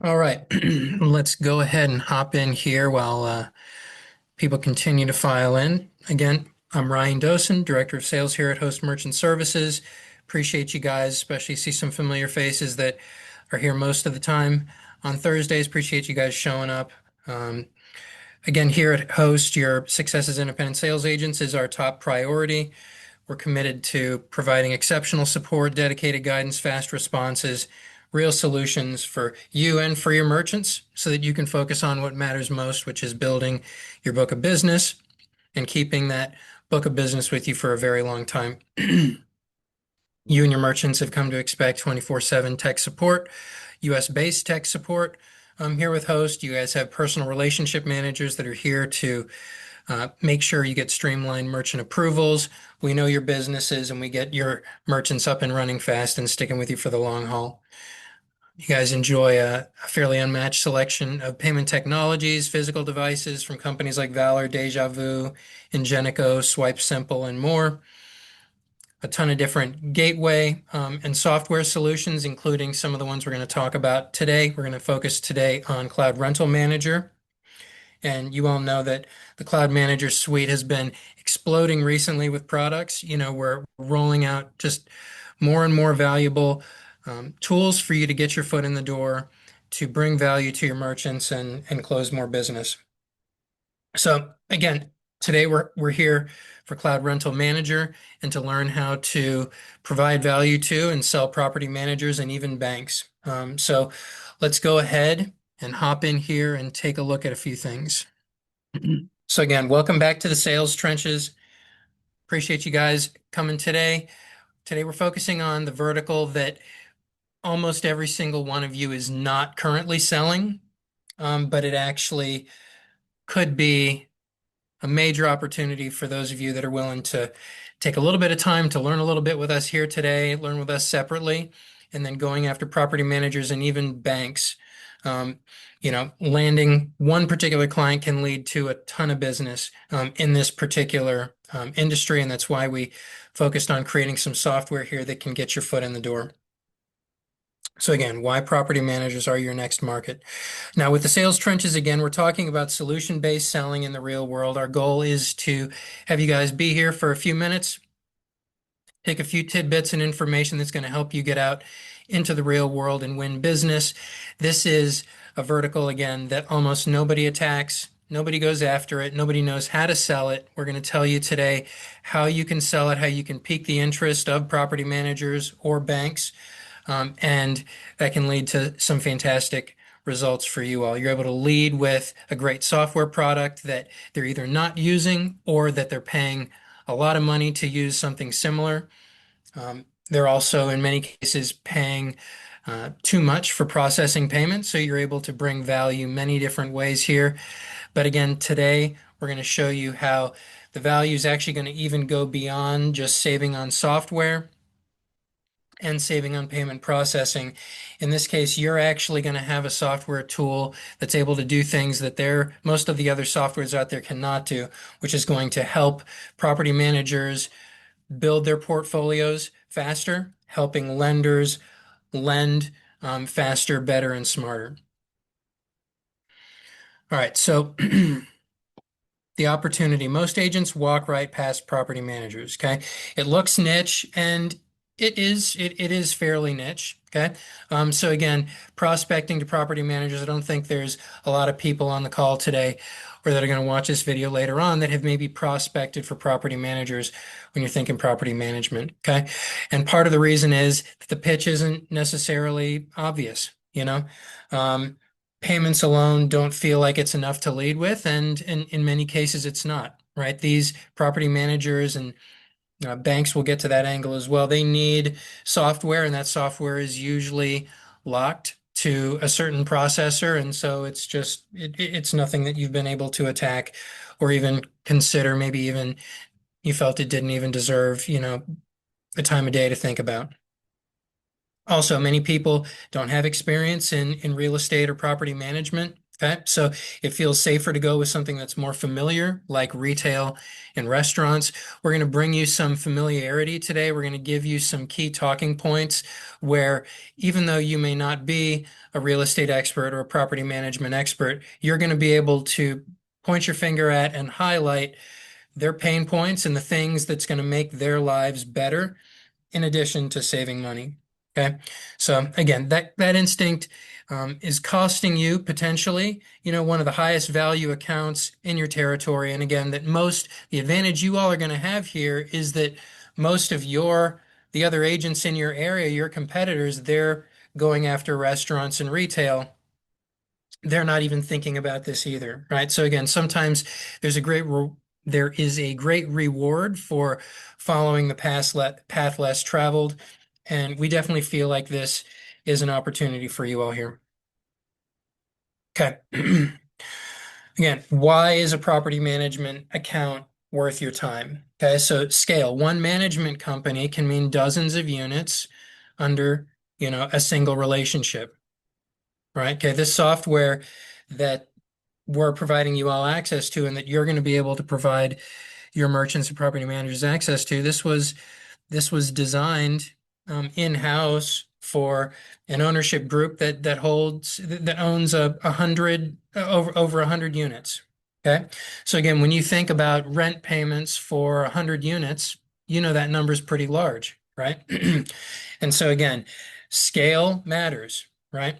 All right, let's go ahead and hop in here while people continue to file in. Again, I'm Ryan Dosen, Director of Sales here at Host Merchant Services. Appreciate you guys, especially see some familiar faces that are here most of the time on Thursdays. Appreciate you guys showing up. Um, Again, here at Host, your success as independent sales agents is our top priority. We're committed to providing exceptional support, dedicated guidance, fast responses, real solutions for you and for your merchants so that you can focus on what matters most, which is building your book of business and keeping that book of business with you for a very long time. You and your merchants have come to expect 24/7 tech support, US-based tech support. Here with Host, you guys have personal relationship managers that are here to make sure you get streamlined merchant approvals. We know your businesses and we get your merchants up and running fast and sticking with you for the long haul. You guys enjoy a fairly unmatched selection of payment technologies, physical devices from companies like Valor, Deja Vu, Ingenico, Swipe Simple, and more. A ton of different gateway and software solutions, including some of the ones we're going to talk about today. We're going to focus today on Cloud Rental Manager. And you all know that the Cloud Manager suite has been exploding recently with products. We're rolling out just more and more valuable tools for you to get your foot in the door, to bring value to your merchants and close more business. So again, today we're here for Cloud Rental Manager and to learn how to provide value to and sell property managers and even banks. So let's go ahead and hop in here and take a look at a few things. So again, welcome back to the sales trenches. Appreciate you guys coming today. Today we're focusing on the vertical that almost every single one of you is not currently selling, but it actually could be a major opportunity for those of you that are willing to take a little bit of time to learn a little bit with us here today, learn with us separately, and then going after property managers and even banks. Um, Landing one particular client can lead to a ton of business in this particular industry, and that's why we focused on creating some software here that can get your foot in the door. So again, why property managers are your next market. Now with the sales trenches, again, we're talking about solution-based selling in the real world. Our goal is to have you guys be here for a few minutes, take a few tidbits and information that's going to help you get out into the real world and win business. This is a vertical, again, that almost nobody attacks. Nobody goes after it. Nobody knows how to sell it. We're going to tell you today how you can sell it, how you can pique the interest of property managers or banks. And that can lead to some fantastic results for you all. You're able to lead with a great software product that they're either not using or that they're paying a lot of money to use something similar. They're also, in many cases, paying too much for processing payments. So you're able to bring value many different ways here. But again, today we're going to show you how the value is actually going to even go beyond just saving on software and saving on payment processing. In this case, you're actually going to have a software tool that's able to do things that most of the other softwares out there cannot do, which is going to help property managers build their portfolios faster, helping lenders lend faster, better, and smarter. All right, so the opportunity. Most agents walk right past property managers, okay? It looks niche and it is fairly niche, okay? So again, prospecting to property managers, I don't think there's a lot of people on the call today or that are going to watch this video later on that have maybe prospected for property managers when you're thinking property management, okay? And part of the reason is that the pitch isn't necessarily obvious, you know? Payments alone don't feel like it's enough to lead with, and in many cases it's not, right? These property managers and banks will get to that angle as well. They need software, and that software is usually locked to a certain processor, and so it's nothing that you've been able to attack or even consider. Maybe even you felt it didn't even deserve, the time of day to think about. Also, many people don't have experience in real estate or property management. Okay, so it feels safer to go with something that's more familiar, like retail and restaurants. We're going to bring you some familiarity today. We're going to give you some key talking points where, even though you may not be a real estate expert or a property management expert, you're going to be able to point your finger at and highlight their pain points and the things that's going to make their lives better in addition to saving money. Okay. So again, that instinct is costing you potentially, one of the highest value accounts in your territory. And again, the advantage you all are going to have here is that most of the other agents in your area, your competitors, they're going after restaurants and retail. They're not even thinking about this either, right? So again, sometimes there's a great there is a great reward for following the path less traveled, and we definitely feel like this is an opportunity for you all here. Okay. Again, why is a property management account worth your time? Okay, so scale. One management company can mean dozens of units under, a single relationship, right? Okay, this software that we're providing you all access to and that you're going to be able to provide your merchants and property managers access to. This was designed in-house for an ownership group that owns a hundred over 100 units. Okay, so again, when you think about rent payments for 100 units, that number is pretty large, right? And so again, scale matters, right?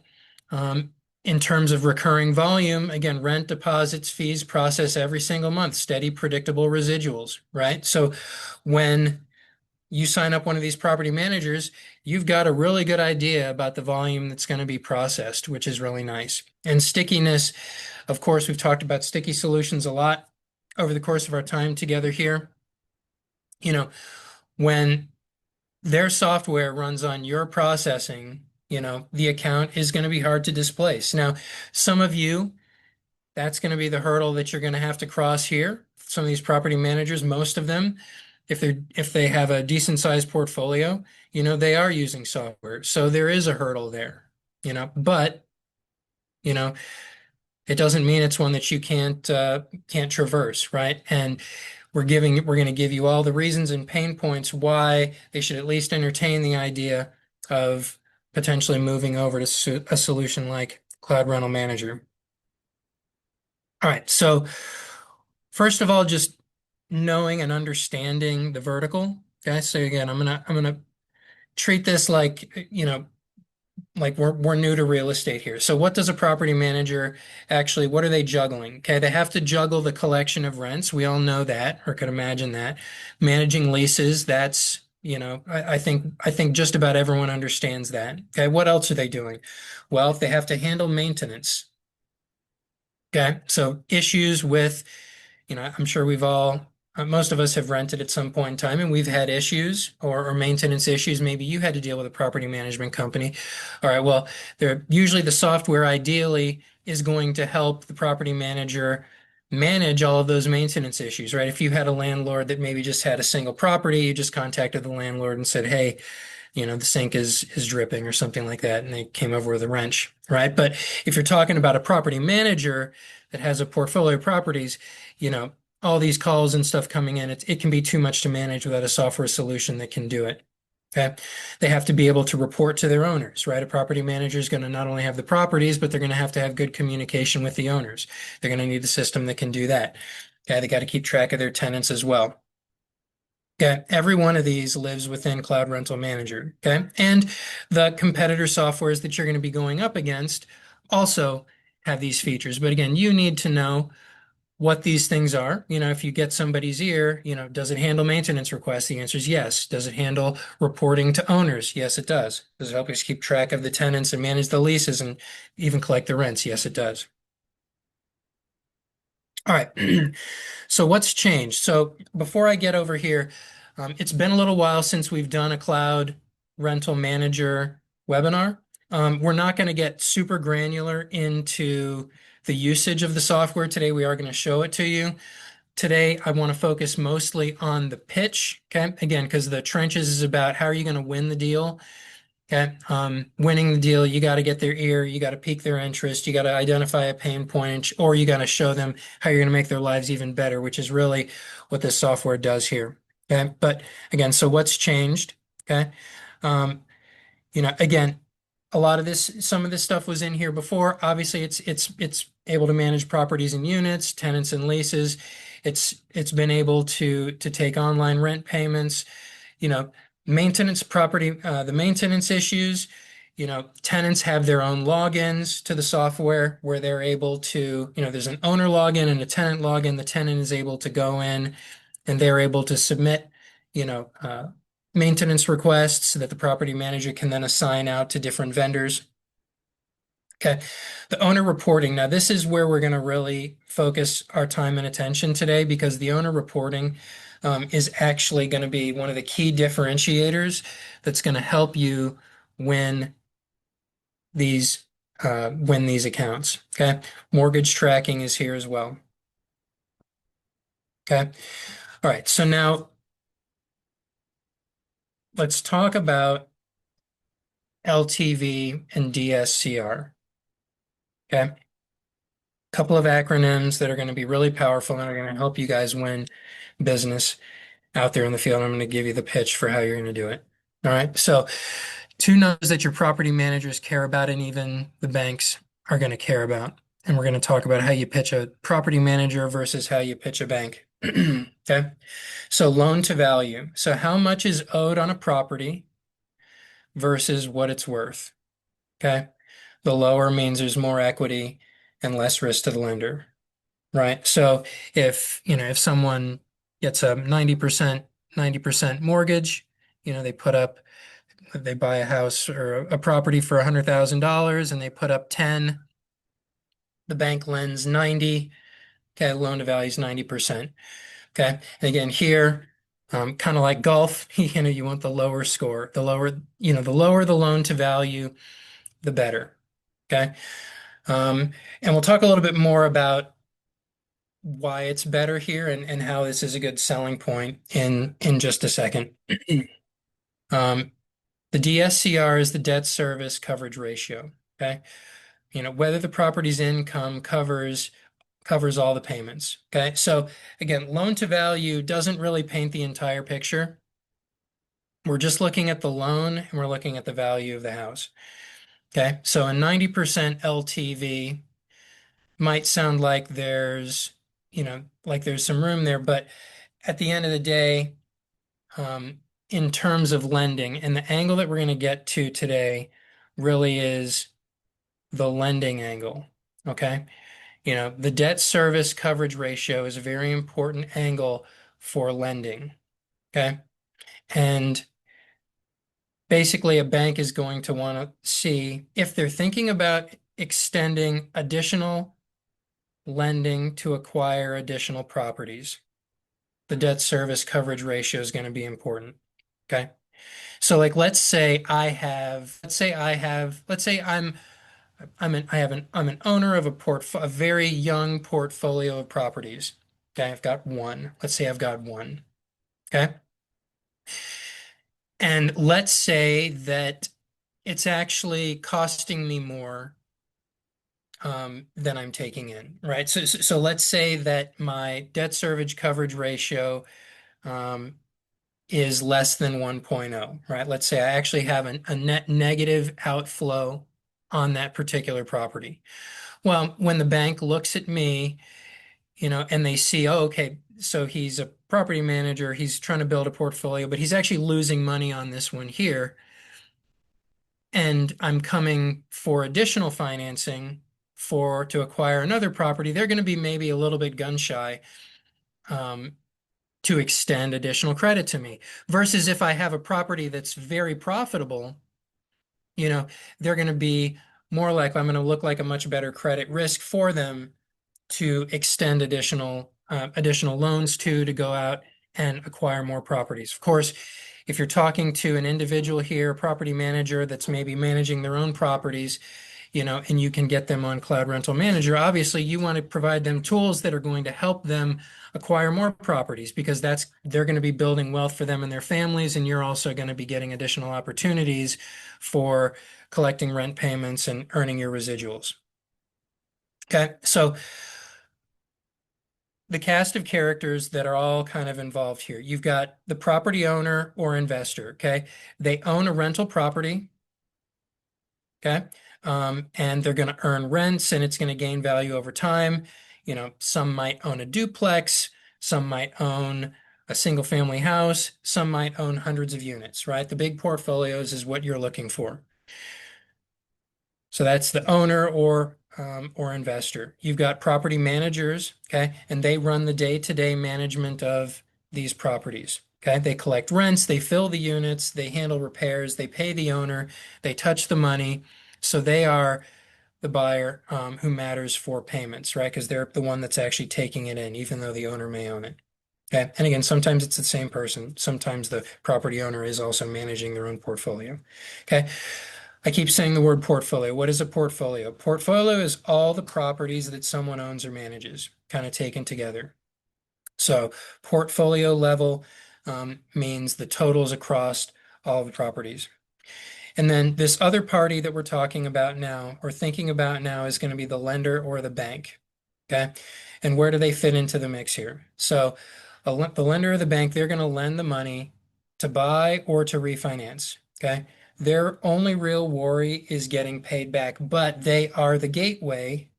Um, in terms of recurring volume, again, rent, deposits, fees process every single month, steady, predictable residuals, right? So when you sign up one of these property managers, you've got a really good idea about the volume that's going to be processed, which is really nice. And stickiness, of course, we've talked about sticky solutions a lot over the course of our time together here. When their software runs on your processing, the account is going to be hard to displace. Now, some of you, that's going to be the hurdle that you're going to have to cross here. Some of these property managers, most of them, if they have a decent sized portfolio, they are using software. So there is a hurdle there, but you know, it doesn't mean it's one that you can't traverse, right? And we're going to give you all the reasons and pain points why they should at least entertain the idea of potentially moving over to a solution like Cloud Rental Manager. All right, so first of all, just knowing and understanding the vertical. Okay, so again, I'm gonna treat this like like we're new to real estate here. So what does a property manager actually, what are they juggling? Okay, they have to juggle the collection of rents. We all know that, or could imagine that. Managing leases, that's, I think just about everyone understands that. Okay, what else are they doing? Well, if they have to handle maintenance. Okay, so issues with, I'm sure most of us have rented at some point in time and we've had issues or maintenance issues. Maybe you had to deal with a property management company. All right, well, usually the software ideally is going to help the property manager manage all of those maintenance issues, right? If you had a landlord that maybe just had a single property, you just contacted the landlord and said, hey, the sink is dripping or something like that, and they came over with a wrench, right? But if you're talking about a property manager that has a portfolio of properties, all these calls and stuff coming in, it can be too much to manage without a software solution that can do it. Okay. They have to be able to report to their owners, right? A property manager is going to not only have the properties, but they're going to have good communication with the owners. They're going to need a system that can do that. Okay. They got to keep track of their tenants as well. Okay, every one of these lives within Cloud Rental Manager. Okay, and the competitor softwares that you're going to be going up against also have these features. But again, you need to know what these things are. If you get somebody's ear, does it handle maintenance requests? The answer is yes. Does it handle reporting to owners? Yes, it does. Does it help us keep track of the tenants and manage the leases and even collect the rents? Yes, it does. All right. So what's changed? So before I get over here, it's been a little while since we've done a cloud rental manager webinar. We're not going to get super granular into the usage of the software today. We are going to show it to you. Today, I want to focus mostly on the pitch. Okay. Again, because the trenches is about how are you going to win the deal Okay. Winning the deal, you got to get their ear, you got to pique their interest, you got to identify a pain point, or you got to show them how you're going to make their lives even better, which is really what this software does here. Okay. But again, so what's changed? Okay. Um, again, a lot of this, some of this stuff was in here before. Obviously, it's able to manage properties and units, tenants and leases. It's been able to take online rent payments, you know, maintenance property, the maintenance issues. Tenants have their own logins to the software where they're able to, there's an owner login and a tenant login. The tenant is able to go in and they're able to submit, you know, uh, maintenance requests so that the property manager can then assign out to different vendors. Okay. The owner reporting. Now, this is where we're going to really focus our time and attention today because the owner reporting is actually going to be one of the key differentiators that's going to help you win these win these accounts. Okay. Mortgage tracking is here as well. Okay. All right. So now let's talk about LTV and DSCR. Okay. Couple of acronyms that are going to be really powerful and are going to help you guys win business out there in the field. I'm going to give you the pitch for how you're going to do it. All right. So, two numbers that your property managers care about and even the banks are going to care about. And we're going to talk about how you pitch a property manager versus how you pitch a bank. Okay. So, loan to value. So, how much is owed on a property versus what it's worth? Okay. The lower means there's more equity and less risk to the lender, right? So if someone gets a 90% mortgage, they buy a house or a property for $100,000 and they put up 10, the bank lends 90, okay, loan to value is 90%. Okay. And again, here, kind of like golf, you want the lower score, the lower the loan to value, the better. Okay. And we'll talk a little bit more about why it's better here and how this is a good selling point in just a second. Um, the DSCR is the debt service coverage ratio. Okay. Whether the property's income covers all the payments. Okay. So again, loan to value doesn't really paint the entire picture. We're just looking at the loan and we're looking at the value of the house. Okay. So a 90% LTV might sound like there's some room there, but at the end of the day, in terms of lending, and the angle that we're going to get to today really is the lending angle. Okay. The debt service coverage ratio is a very important angle for lending. Okay. And basically, a bank is going to want to see if they're thinking about extending additional lending to acquire additional properties. The debt service coverage ratio is going to be important. Okay. So like let's say I'm an owner of a very young portfolio of properties. Okay, I've got one. Let's say I've got one. Okay. And let's say that it's actually costing me more than I'm taking in, right? So let's say that my debt service coverage ratio um, is less than 1.0, right? Let's say I actually have a net negative outflow on that particular property. Well, when the bank looks at me, and they see, oh, okay, so he's a property manager, he's trying to build a portfolio, but he's actually losing money on this one here. And I'm coming for additional financing to acquire another property, they're going to be maybe a little bit gun shy. To extend additional credit to me. Versus if I have a property that's very profitable, they're going to be more likely, I'm going to look like a much better credit risk for them to extend additional loans to go out and acquire more properties. Of course, if you're talking to an individual here, a property manager that's maybe managing their own properties, and you can get them on Cloud Rental Manager. Obviously, you want to provide them tools that are going to help them acquire more properties because they're going to be building wealth for them and their families, and you're also going to be getting additional opportunities for collecting rent payments and earning your residuals. Okay, so the cast of characters that are all kind of involved here. You've got the property owner or investor, okay? They own a rental property, okay? And they're going to earn rents and it's going to gain value over time. Some might own a duplex, some might own a single family house, some might own hundreds of units, right? The big portfolios is what you're looking for. So that's the owner or investor. You've got property managers, okay, and they run the day-to-day management of these properties. Okay, they collect rents, they fill the units, they handle repairs, they pay the owner, they touch the money. So they are the buyer who matters for payments, right? Because they're the one that's actually taking it in, even though the owner may own it. Okay, and again, sometimes it's the same person. Sometimes the property owner is also managing their own portfolio. Okay. I keep saying the word portfolio. What is a portfolio? Portfolio is all the properties that someone owns or manages, kind of taken together. So portfolio level means the totals across all the properties. And then this other party that we're talking about now or thinking about now is going to be the lender or the bank. Okay. And where do they fit into the mix here? So the lender or the bank, they're going to lend the money to buy or to refinance. Okay. Their only real worry is getting paid back, but they are the gateway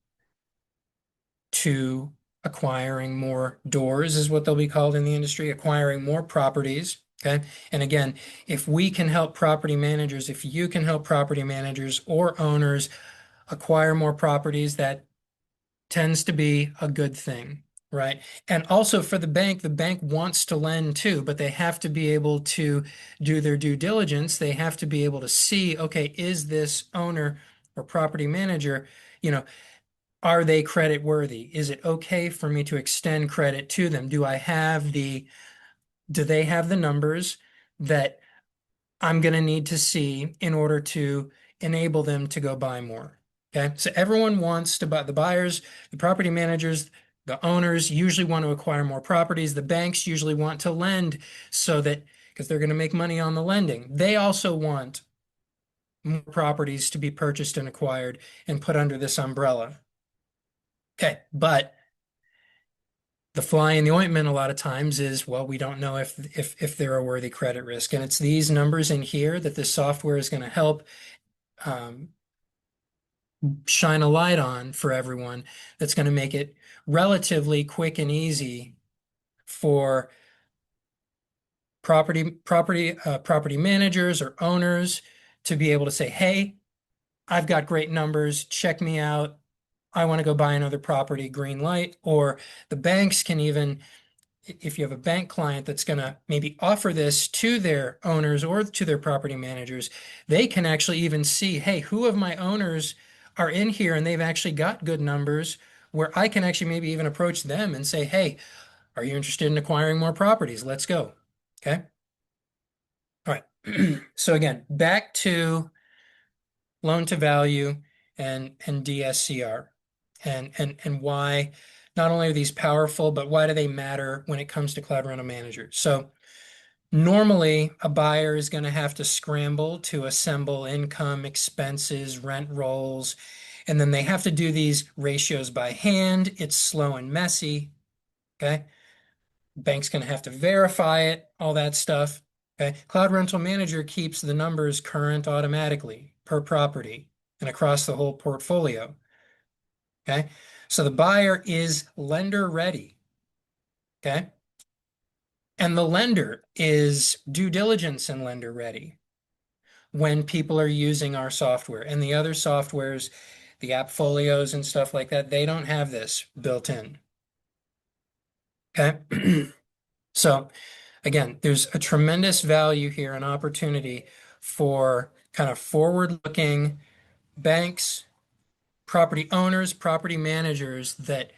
to acquiring more doors, is what they'll be called in the industry, acquiring more properties. Okay. And again, if we can help property managers, if you can help property managers or owners acquire more properties, that tends to be a good thing, right? And also for the bank wants to lend too, but they have to be able to do their due diligence. They have to be able to see, okay, is this owner or property manager, are they credit worthy? Is it okay for me to extend credit to them? Do they have the numbers that I'm going to need to see in order to enable them to go buy more? Okay. So everyone wants to buy, the buyers, the property managers, the owners usually want to acquire more properties. The banks usually want to lend so that because they're going to make money on the lending. They also want more properties to be purchased and acquired and put under this umbrella. Okay. But the fly in the ointment a lot of times is, well, we don't know if they're a worthy credit risk. And it's these numbers in here that this software is going to help um, shine a light on for everyone that's going to make it relatively quick and easy for property managers or owners to be able to say, hey, I've got great numbers, check me out, I want to go buy another property, green light. Or the banks can even, if you have a bank client that's going to maybe offer this to their owners or to their property managers, they can actually even see, hey, who of my owners are in here and they've actually got good numbers, where I can actually maybe even approach them and say, hey, are you interested in acquiring more properties? Let's go. Okay. All right. So again, back to loan to value and DSCR and why not only are these powerful, but why do they matter when it comes to Cloud Rental Manager? So normally a buyer is going to have to scramble to assemble income, expenses, rent rolls, and then they have to do these ratios by hand. It's slow and messy. Okay. Bank's going to have to verify it, all that stuff. Okay. Cloud Rental Manager keeps the numbers current automatically per property and across the whole portfolio. Okay. So the buyer is lender ready. Okay. And the lender is due diligence and lender ready when people are using our software. And the other softwares, the AppFolios and stuff like that, they don't have this built in. Okay. So again, there's a tremendous value here and opportunity for kind of forward-looking banks, property owners, property managers that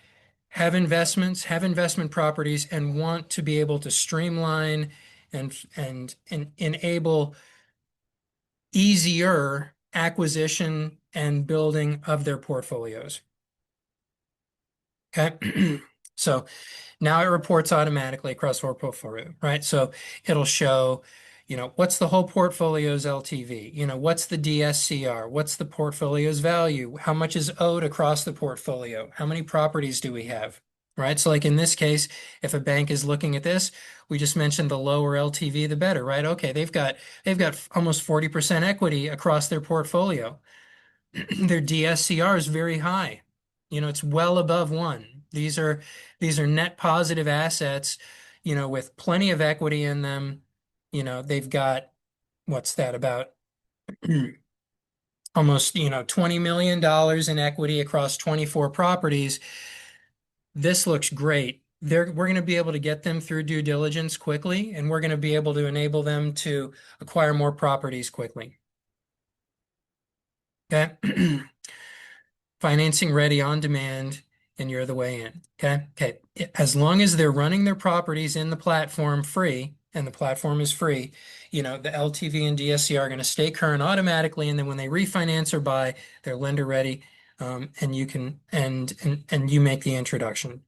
have investments, have investment properties, and want to be able to streamline and enable easier acquisition and building of their portfolios. Okay. So now it reports automatically across our portfolio, right? So it'll show, what's the whole portfolio's LTV? What's the DSCR? What's the portfolio's value? How much is owed across the portfolio? How many properties do we have? Right? So like in this case, if a bank is looking at this, we just mentioned the lower LTV, the better, right? Okay, they've got almost 40% equity across their portfolio. Their DSCR is very high. It's well above one. These are net positive assets, with plenty of equity in them. They've got what's that about almost, $20 million in equity across 24 properties. This looks great. We're going to be able to get them through due diligence quickly, and we're going to be able to enable them to acquire more properties quickly. Okay. Financing ready on demand, and you're the way in. Okay. Okay. As long as they're running their properties in the platform free, and the platform is free, the LTV and DSCR are going to stay current automatically. And then when they refinance or buy, they're lender ready. And you can, and you make the introduction.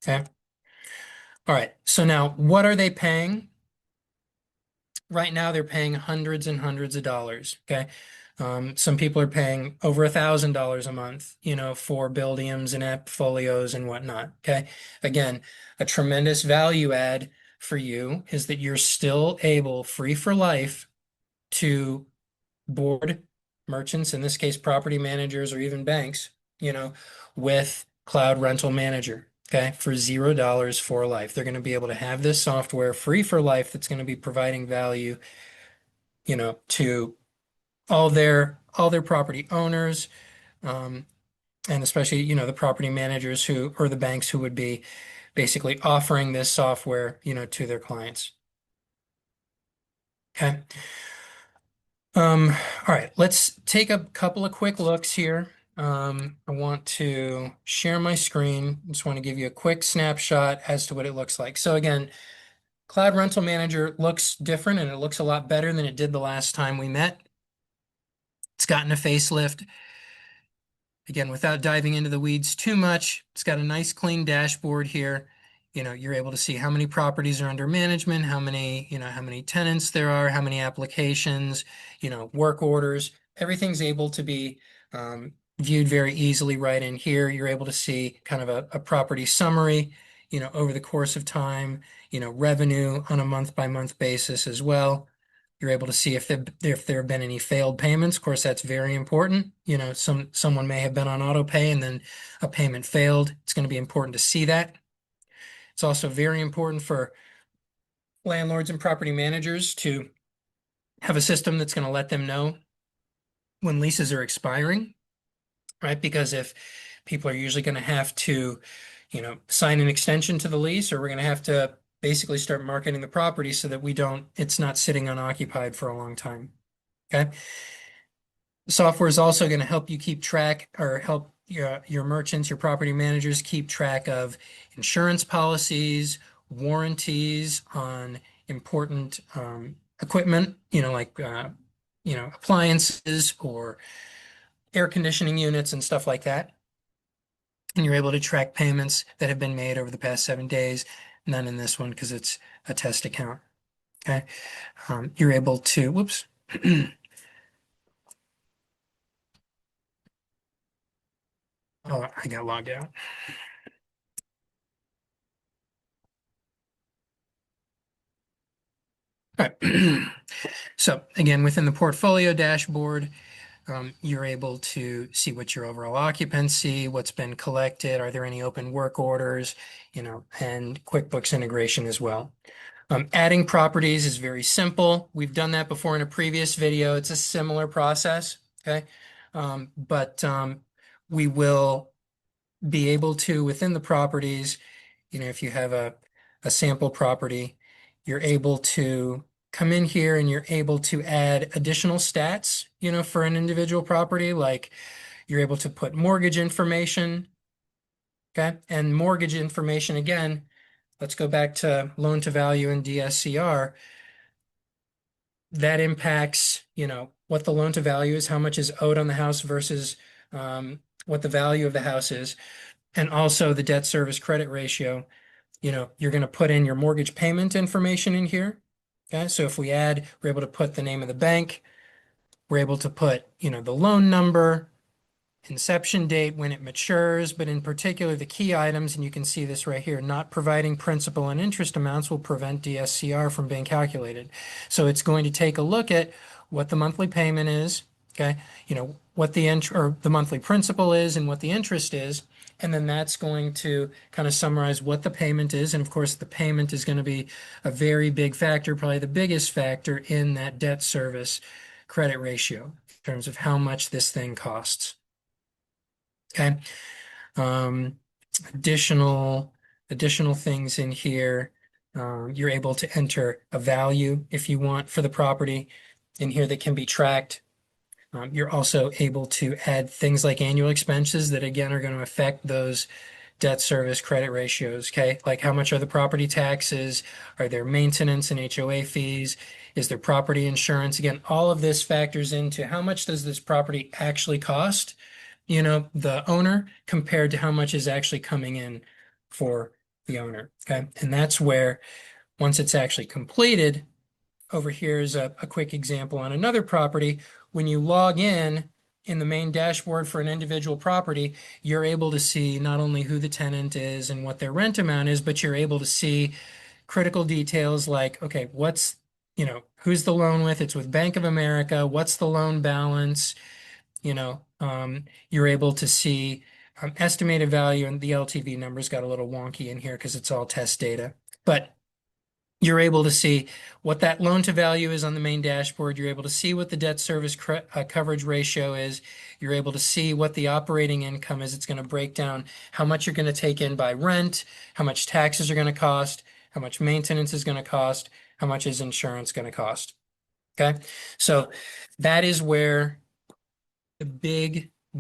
Okay. All right. So now what are they paying? Right now they're paying hundreds and hundreds of dollars. Okay. Some people are paying over $1,000 a month, for buildiums and app folios and whatnot. Okay. Again, a tremendous value add for you is that you're still able, free for life, to board merchants, in this case, property managers or even banks, with Cloud Rental Manager. Okay, for $0 for life. They're going to be able to have this software free for life that's going to be providing value, to all their property owners, um, and especially, the property managers who, or the banks who would be basically offering this software, to their clients. Okay. All right, let's take a couple of quick looks here. I want to share my screen. Just want to give you a quick snapshot as to what it looks like. So again, Cloud Rental Manager looks different, and it looks a lot better than it did the last time we met. It's gotten a facelift. Again, without diving into the weeds too much, it's got a nice clean dashboard here. You're able to see how many properties are under management, how many tenants there are, how many applications, work orders. Everything's able to be viewed very easily right in here. You're able to see kind of a property summary, over the course of time, revenue on a month-by-month basis as well. You're able to see if there have been any failed payments. Of course, that's very important. Someone may have been on auto pay and then a payment failed. It's going to be important to see that. It's also very important for landlords and property managers to have a system that's going to let them know when leases are expiring, right? Because if people are usually going to have to, sign an extension to the lease, or we're going to have to basically start marketing the property so that it's not sitting unoccupied for a long time. Okay. The software is also going to help you keep track, or help your merchants, your property managers keep track of insurance policies, warranties on important equipment, like appliances or air conditioning units and stuff like that. And you're able to track payments that have been made over the past 7 days. None in this one because it's a test account. Okay. You're able to, whoops. Oh, I got logged out. All right. So again, within the portfolio dashboard, you're able to see what your overall occupancy, what's been collected, are there any open work orders, and QuickBooks integration as well. Adding properties is very simple. We've done that before in a previous video. It's a similar process, okay? But we will be able to, within the properties, if you have a sample property, you're able to come in here and you're able to add additional stats, for an individual property. Like you're able to put mortgage information, okay? And mortgage information, again, let's go back to loan to value and DSCR. That impacts, what the loan to value is, how much is owed on the house versus what the value of the house is, and also the debt service credit ratio. You're going to put in your mortgage payment information in here. Okay, so if we add, we're able to put the name of the bank, we're able to put, the loan number, inception date, when it matures, but in particular, the key items, and you can see this right here, not providing principal and interest amounts will prevent DSCR from being calculated. So it's going to take a look at what the monthly payment is, okay? What the or the monthly principal is and what the interest is, and then that's going to kind of summarize what the payment is. And of course, the payment is going to be a very big factor, probably the biggest factor in that debt service credit ratio in terms of how much this thing costs. Okay. Um, additional things in here. You're able to enter a value if you want for the property in here that can be tracked. You're also able to add things like annual expenses that again are going to affect those debt service credit ratios. Okay. Like how much are the property taxes? Are there maintenance and HOA fees? Is there property insurance? Again, all of this factors into how much does this property actually cost? The owner compared to how much is actually coming in for the owner. Okay. And that's where, once it's actually completed, over here is a quick example on another property. When you log in the main dashboard for an individual property, you're able to see not only who the tenant is and what their rent amount is, but you're able to see critical details like, okay, who's the loan with? It's with Bank of America. What's the loan balance? You're able to see estimated value, and the LTV numbers got a little wonky in here because it's all test data. But you're able to see what that loan to value is on the main dashboard. You're able to see what the debt service coverage ratio is. You're able to see what the operating income is. It's going to break down how much you're going to take in by rent, how much taxes are going to cost, how much maintenance is going to cost, how much is insurance going to cost. Okay, so that is where the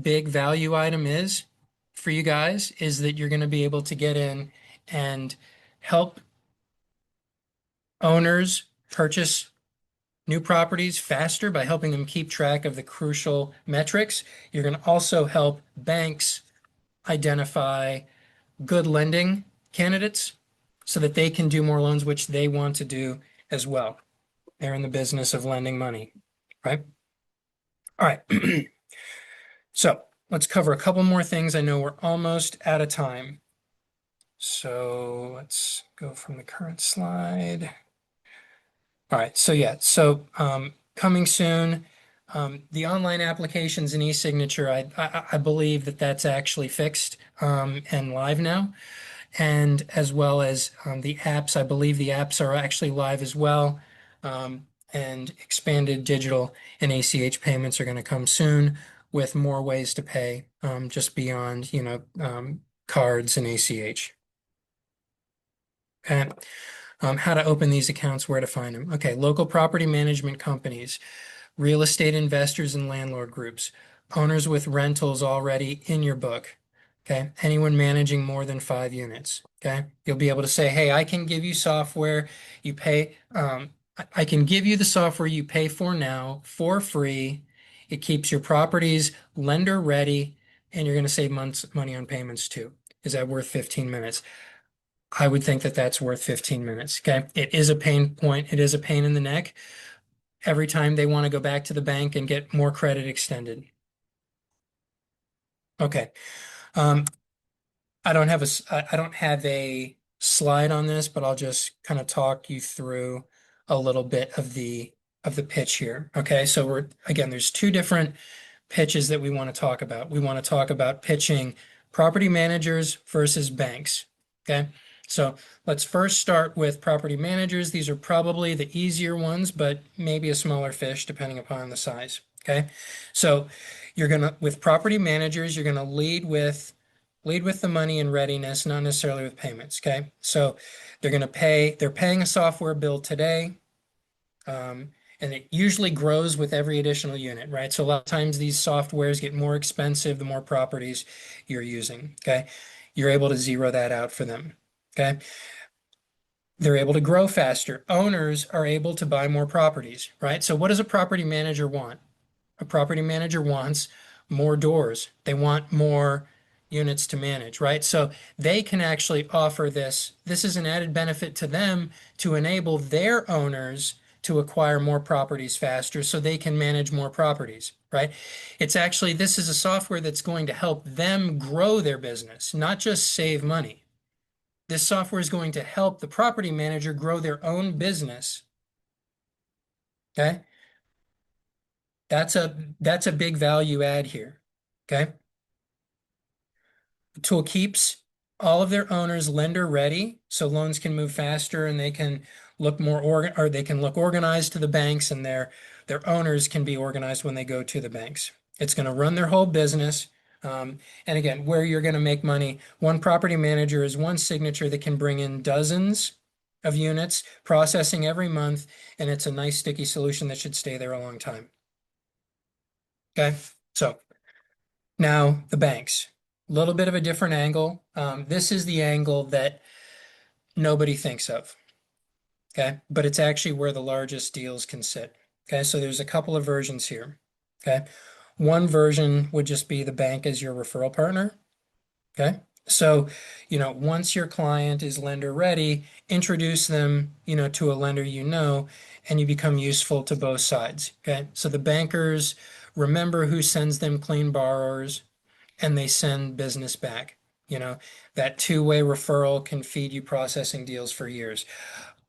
big value item is for you guys, is that you're going to be able to get in and help owners purchase new properties faster by helping them keep track of the crucial metrics. You're going to also help banks identify good lending candidates so that they can do more loans, which they want to do as well. They're in the business of lending money, right? All right. So let's cover a couple more things. I know we're almost out of time. So let's go from the current slide. All right, so yeah, coming soon, the online applications and e-signature, I believe that's actually fixed and live now. And as well as the apps, I believe the apps are actually live as well. And expanded digital and ACH payments are going to come soon with more ways to pay just beyond, cards and ACH. Okay. How to open these accounts, where to find them. Okay, local property management companies, real estate investors and landlord groups, owners with rentals already in your book. Okay, anyone managing more than 5 units. Okay, you'll be able to say, hey, I can give you software you pay. I can give you the software you pay for now for free. It keeps your properties lender ready, and you're going to save money on payments too. Is that worth 15 minutes? I would think that's worth 15 minutes. Okay. It is a pain point. It is a pain in the neck every time they want to go back to the bank and get more credit extended. Okay. Um, I don't have a slide on this, but I'll just kind of talk you through a little bit of the pitch here. Okay. So there's two different pitches that we want to talk about. We want to talk about pitching property managers versus banks. Okay. So let's first start with property managers. These are probably the easier ones, but maybe a smaller fish depending upon the size. Okay. So with property managers, you're gonna lead with the money and readiness, not necessarily with payments. Okay. So they're paying a software bill today. And it usually grows with every additional unit, right? So a lot of times these softwares get more expensive the more properties you're using. Okay. You're able to zero that out for them. Okay. They're able to grow faster. Owners are able to buy more properties, right? So what does a property manager want? A property manager wants more doors. They want more units to manage, right? So they can actually offer this. This is an added benefit to them to enable their owners to acquire more properties faster so they can manage more properties, right? It's actually, this is a software that's going to help them grow their business, not just save money. This software is going to help the property manager grow their own business. Okay. That's a big value add here. Okay. The tool keeps all of their owners lender ready, so loans can move faster and they can look more or they can look organized to the banks, and their owners can be organized when they go to the banks. It's going to run their whole business. And again, where you're going to make money, one property manager is one signature that can bring in dozens of units, processing every month, and it's a nice sticky solution that should stay there a long time. Okay, so now the banks. A little bit of a different angle. This is the angle that nobody thinks of. Okay, but it's actually where the largest deals can sit. Okay, so there's a couple of versions here. Okay, one version would just be the bank as your referral partner. Okay, so once your client is lender ready, introduce them to a lender and you become useful to both sides. Okay, so the bankers remember who sends them clean borrowers, and they send business back. That two-way referral can feed you processing deals for years.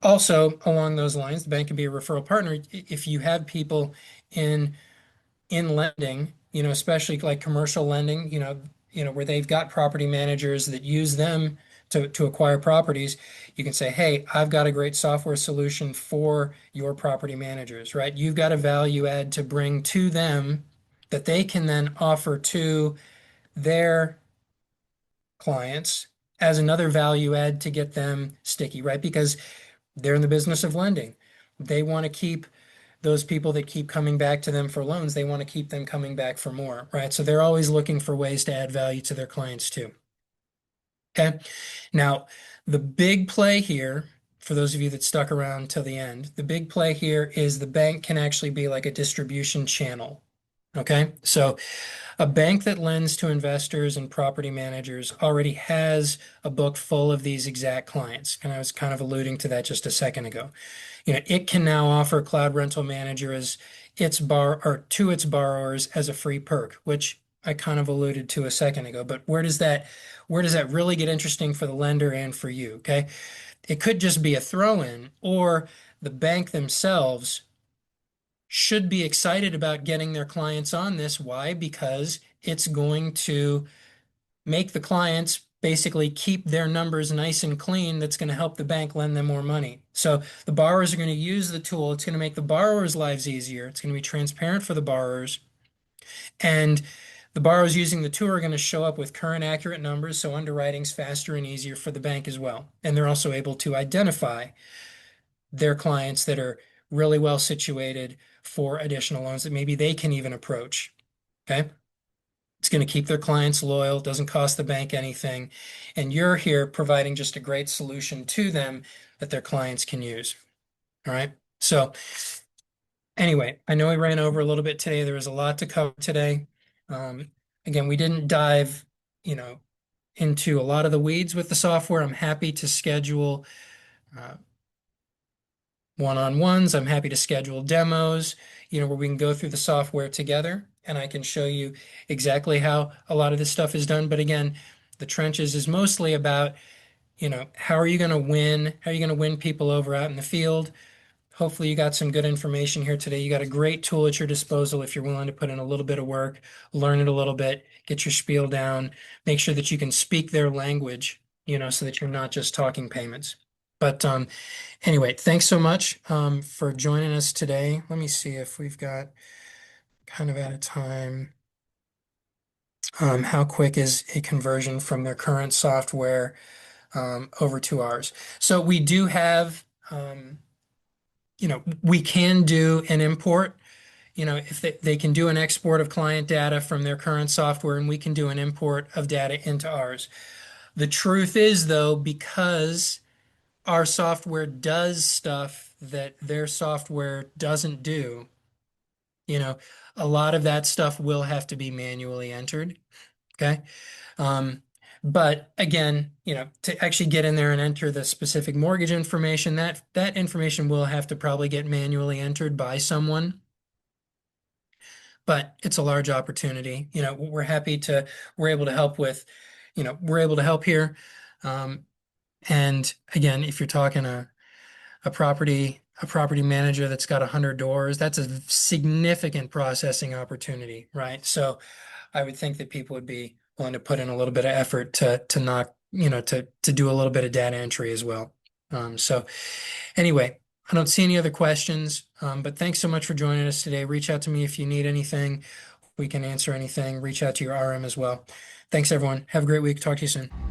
Also, along those lines, the bank can be a referral partner if you have people in lending, especially like commercial lending, where they've got property managers that use them to acquire properties. You can say, hey, I've got a great software solution for your property managers, right? You've got a value add to bring to them that they can then offer to their clients as another value add to get them sticky, right? Because they're in the business of lending. They want to keep those people that keep coming back to them for loans, they want to keep them coming back for more, right? So they're always looking for ways to add value to their clients too. Okay. Now, the big play here, for those of you that stuck around till the end, the big play here is the bank can actually be like a distribution channel. Okay. So a bank that lends to investors and property managers already has a book full of these exact clients. And I was kind of alluding to that just a second ago. It can now offer Cloud Rental Manager as to its borrowers as a free perk, which I kind of alluded to a second ago. But where does that really get interesting for the lender and for you? Okay. It could just be a throw-in, or the bank themselves should be excited about getting their clients on this. Why? Because it's going to make the clients basically keep their numbers nice and clean. That's going to help the bank lend them more money. So the borrowers are going to use the tool. It's going to make the borrowers' lives easier. It's going to be transparent for the borrowers. And the borrowers using the tool are going to show up with current accurate numbers. So underwriting's faster and easier for the bank as well. And they're also able to identify their clients that are really well situated for additional loans that maybe they can even approach. Okay. It's going to keep their clients loyal, doesn't cost the bank anything. And you're here providing just a great solution to them that their clients can use. All right. So anyway, I know we ran over a little bit today. There was a lot to cover today. Again, we didn't dive, into a lot of the weeds with the software. I'm happy to schedule uh, one-on-ones. I'm happy to schedule demos, where we can go through the software together and I can show you exactly how a lot of this stuff is done. But again, the trenches is mostly about, how are you going to win? How are you going to win people over out in the field? Hopefully you got some good information here today. You got a great tool at your disposal if you're willing to put in a little bit of work, learn it a little bit, get your spiel down, make sure that you can speak their language, so that you're not just talking payments. But anyway, thanks so much for joining us today. Let me see if we've got kind of out of time. How quick is a conversion from their current software over to ours? So we do have, we can do an import. If they can do an export of client data from their current software, and we can do an import of data into ours. The truth is, though, because our software does stuff that their software doesn't do, You know, a lot of that stuff will have to be manually entered. Okay. Um, but again, to actually get in there and enter the specific mortgage information, that information will have to probably get manually entered by someone. But it's a large opportunity. We're able to help with, we're able to help here. Um, and again, if you're talking a property manager that's got 100 doors, that's a significant processing opportunity, right? So I would think that people would be willing to put in a little bit of effort to knock, to do a little bit of data entry as well. So anyway, I don't see any other questions, but thanks so much for joining us today. Reach out to me if you need anything. We can answer anything. Reach out to your RM as well. Thanks, everyone. Have a great week. Talk to you soon.